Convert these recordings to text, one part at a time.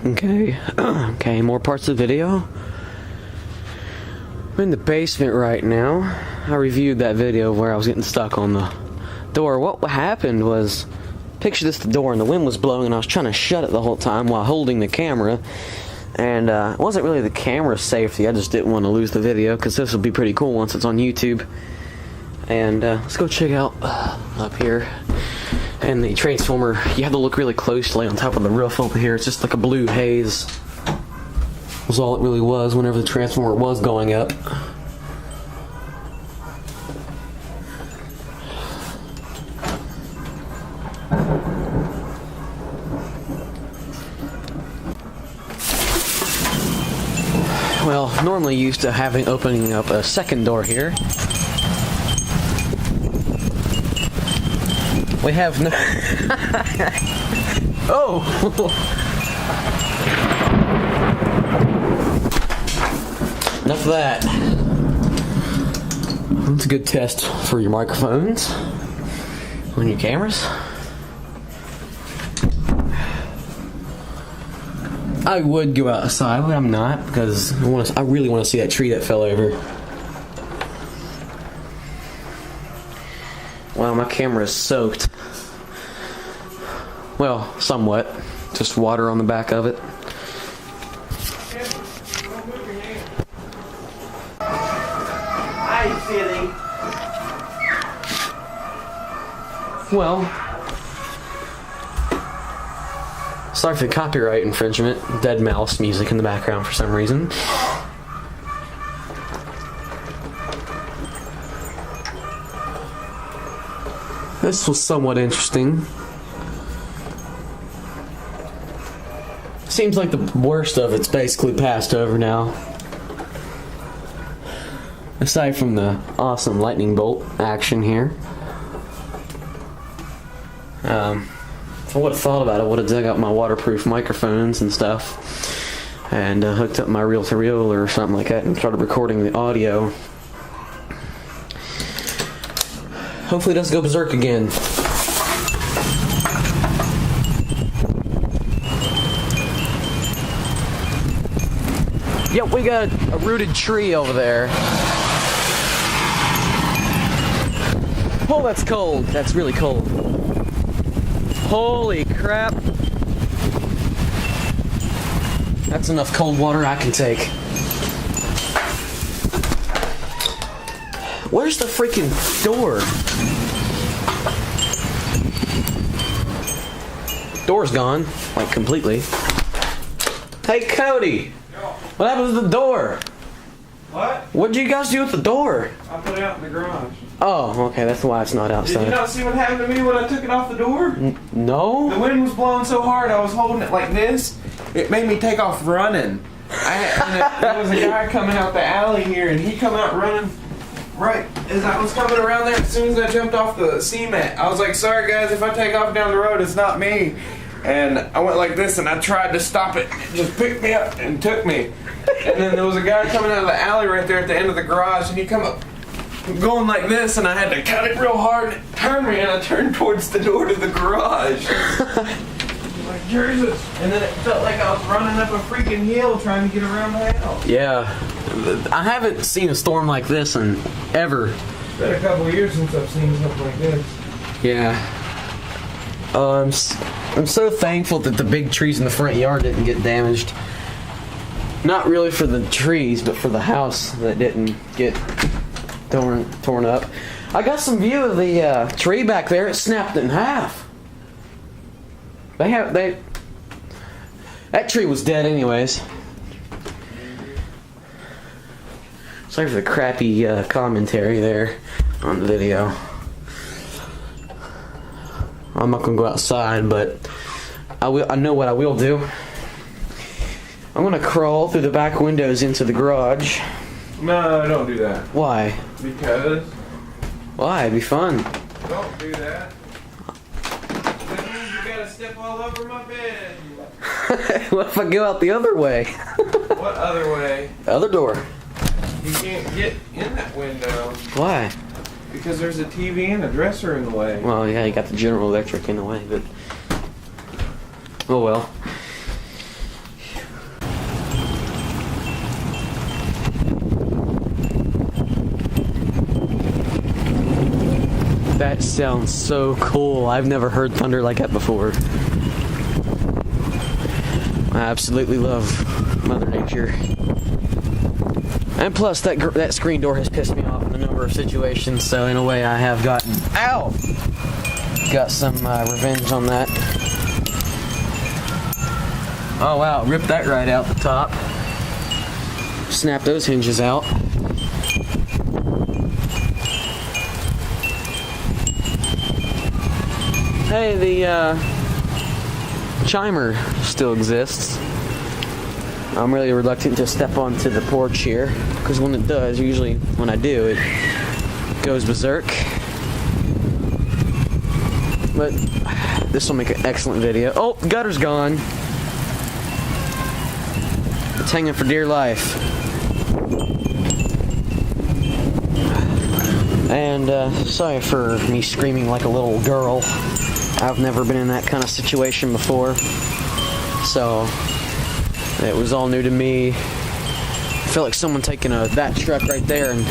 Okay, okay, more parts of the video. I'm in the basement right now. I reviewed that video where I was getting stuck on the door. What happened was, picture this, the door, and the wind was blowing, and I was trying to shut it the whole time while holding the camera. And it wasn't really the camera's safety, I just didn't want to lose the video, because this will be pretty cool once it's on YouTube. And let's go check out up here. And the transformer, you have to look really closely on top of the roof over here. It's just like a blue haze. Was all it really was whenever the transformer was going up. Well, normally used to opening up a second door here. We have no... Oh! Enough of that. That's a good test for your microphones on your cameras. I would go outside, but I'm not, because I really want to see that tree that fell over. Wow, my camera is soaked. Well, somewhat. Just water on the back of it. Hi, silly. Well, sorry for the copyright infringement. Dead mouse music in the background for some reason. This was somewhat interesting. Seems like the worst of it's basically passed over now. Aside from the awesome lightning bolt action here. If I would have thought about it, I would have dug out my waterproof microphones and stuff and hooked up my reel-to-reel or something like that and started recording the audio. Hopefully it doesn't go berserk again. Yep, we got a rooted tree over there. Oh, that's cold. That's really cold. Holy crap. That's enough cold water I can take. Where's the freaking door? Door's gone, like completely. Hey, Cody. What happened to the door? What? What did you guys do with the door? I put it out in the garage. Oh, okay, that's why it's not outside. Did you not see what happened to me when I took it off the door? No? The wind was blowing so hard I was holding it like this. It made me take off running. There was a guy coming out the alley here, and he come out running right as I was coming around there. As soon as I jumped off the cement, I was like, sorry guys, if I take off down the road, it's not me. And I went like this, and I tried to stop it. It just picked me up and took me. And then there was a guy coming out of the alley right there at the end of the garage, and he come up going like this, and I had to cut it real hard, and it turned me, and I turned towards the door to the garage. Like, Jesus. And then it felt like I was running up a freaking hill trying to get around the house. Yeah. I haven't seen a storm like this in ever. It's been a couple of years since I've seen something like this. Yeah. I'm so thankful that the big trees in the front yard didn't get damaged. Not really for the trees, but for the house that didn't get torn up. I got some view of the tree back there. It snapped in half. That tree was dead anyways. Sorry for the crappy commentary there on the video. I'm not gonna go outside, but I know what I will do. I'm gonna crawl through the back windows into the garage. No, don't do that. Why? Because? Why? It'd be fun. Don't do that. That means you gotta step all over my bed. What if I go out the other way? What other way? The other door. You can't get in that window. Why? Because there's a TV and a dresser in the way. Well, yeah, you got the General Electric in the way, but... Oh well. That sounds so cool. I've never heard thunder like that before. I absolutely love Mother Nature. And plus, that screen door has pissed me off in a number of situations, so in a way I have got some revenge on that. Oh wow, ripped that right out the top. Snap those hinges out. Hey, the chimer still exists. I'm really reluctant to step onto the porch here, because when it does, usually when I do, it goes berserk. But this will make an excellent video. Oh, gutter's gone. It's hanging for dear life. And sorry for me screaming like a little girl. I've never been in that kind of situation before, so it was all new to me. I felt like someone taking that truck right there and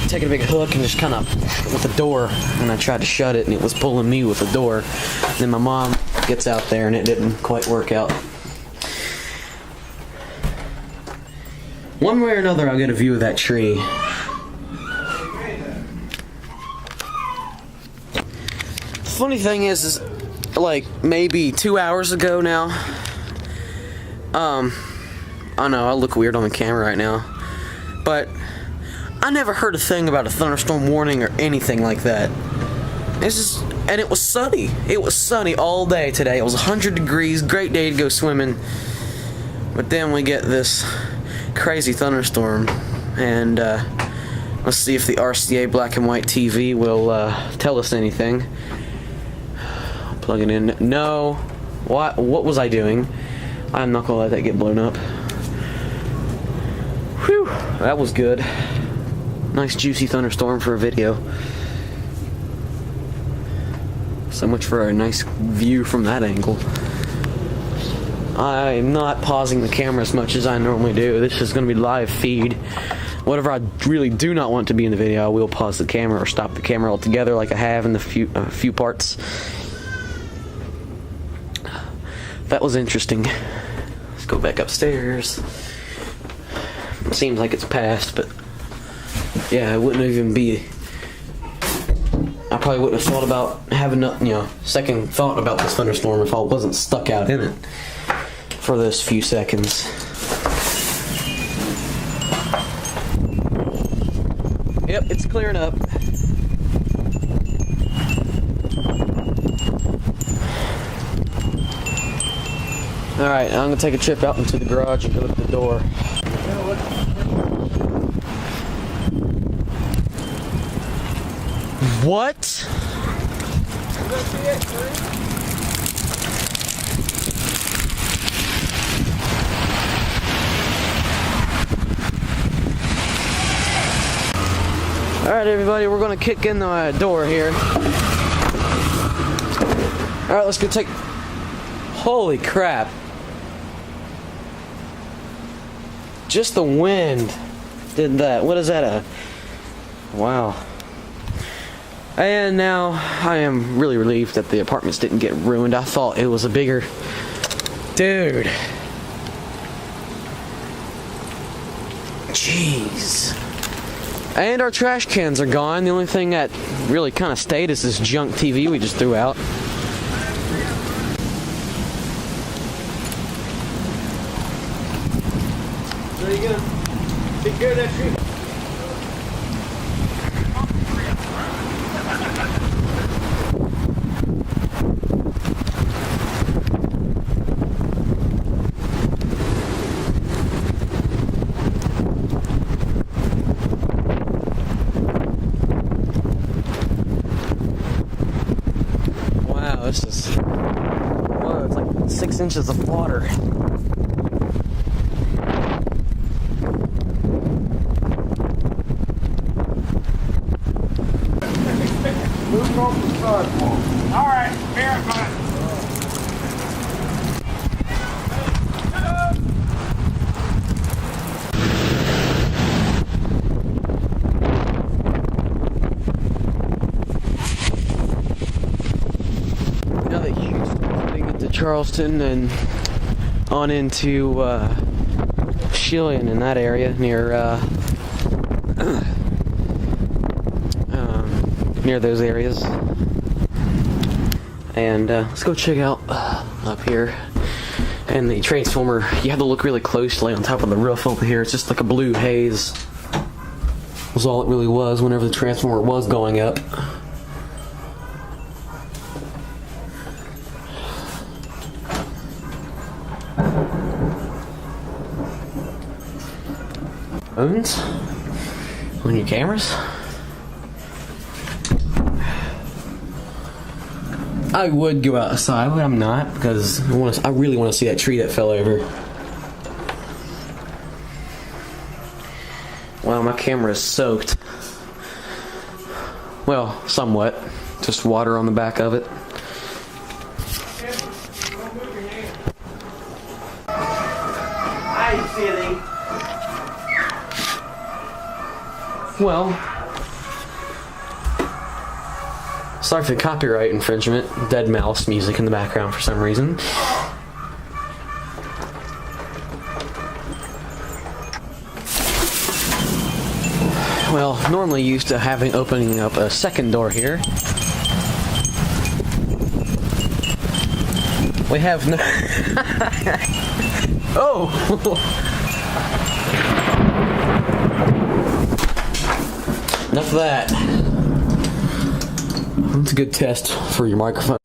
taking a big hook and just kind of with the door, and I tried to shut it and it was pulling me with the door. And then my mom gets out there and it didn't quite work out. One way or another, I'll get a view of that tree. Funny thing is like maybe 2 hours ago now. I know I look weird on the camera right now, but I never heard a thing about a thunderstorm warning or anything like that. And it was sunny. It was sunny all day today. It was 100 degrees, great day to go swimming. But then we get this crazy thunderstorm, and let's see if the RCA black and white TV will tell us anything. Plug it in. No. What was I doing? I'm not gonna let that get blown up. Whew, that was good. Nice juicy thunderstorm for a video. So much for a nice view from that angle. I'm not pausing the camera as much as I normally do. This is gonna be live feed. Whatever I really do not want to be in the video, I will pause the camera or stop the camera altogether like I have in the few parts. That was interesting. Let's go back upstairs. It seems like it's past, but yeah, it wouldn't even be. I probably wouldn't have thought about having second thought about this thunderstorm if I wasn't stuck out in it for those few seconds. Yep, it's clearing up. Alright, I'm gonna take a trip out into the garage and go look at the door. What? Alright everybody, we're gonna kick in the door here. Alright, let's go take... Holy crap. Just the wind did that. What is that? Wow. And now I am really relieved that the apartments didn't get ruined. I thought it was a bigger... Dude. Jeez. And our trash cans are gone. The only thing that really kind of stayed is this junk TV we just threw out. There you go. Take care of that tree. Wow, this is... Whoa, it's like 6 inches of water. Alright, verify. Charleston and on into Shillian in that area near near those areas. And let's go check out up here. And the transformer, you have to look really closely on top of the roof over here. It's just like a blue haze. Was all it really was whenever the transformer was going up. Phones on your cameras. I would go outside, but I'm not because I really want to see that tree that fell over. Wow, my camera is soaked. Well, somewhat. Just water on the back of it. Hi, silly. Well, sorry for the copyright infringement. Dead mouse music in the background for some reason. Well, normally used to opening up a second door here. We have no. Oh! Enough of that. That's a good test for your microphone.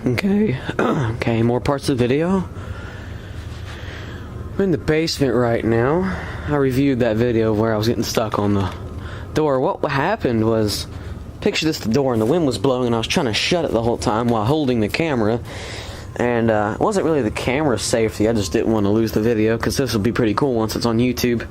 Okay. Okay, more parts of the video. I'm in the basement right now. I reviewed that video where I was getting stuck on the door. What happened was, picture this, the door, and the wind was blowing and I was trying to shut it the whole time while holding the camera. And it wasn't really the camera's safety, I just didn't want to lose the video because this will be pretty cool once it's on YouTube.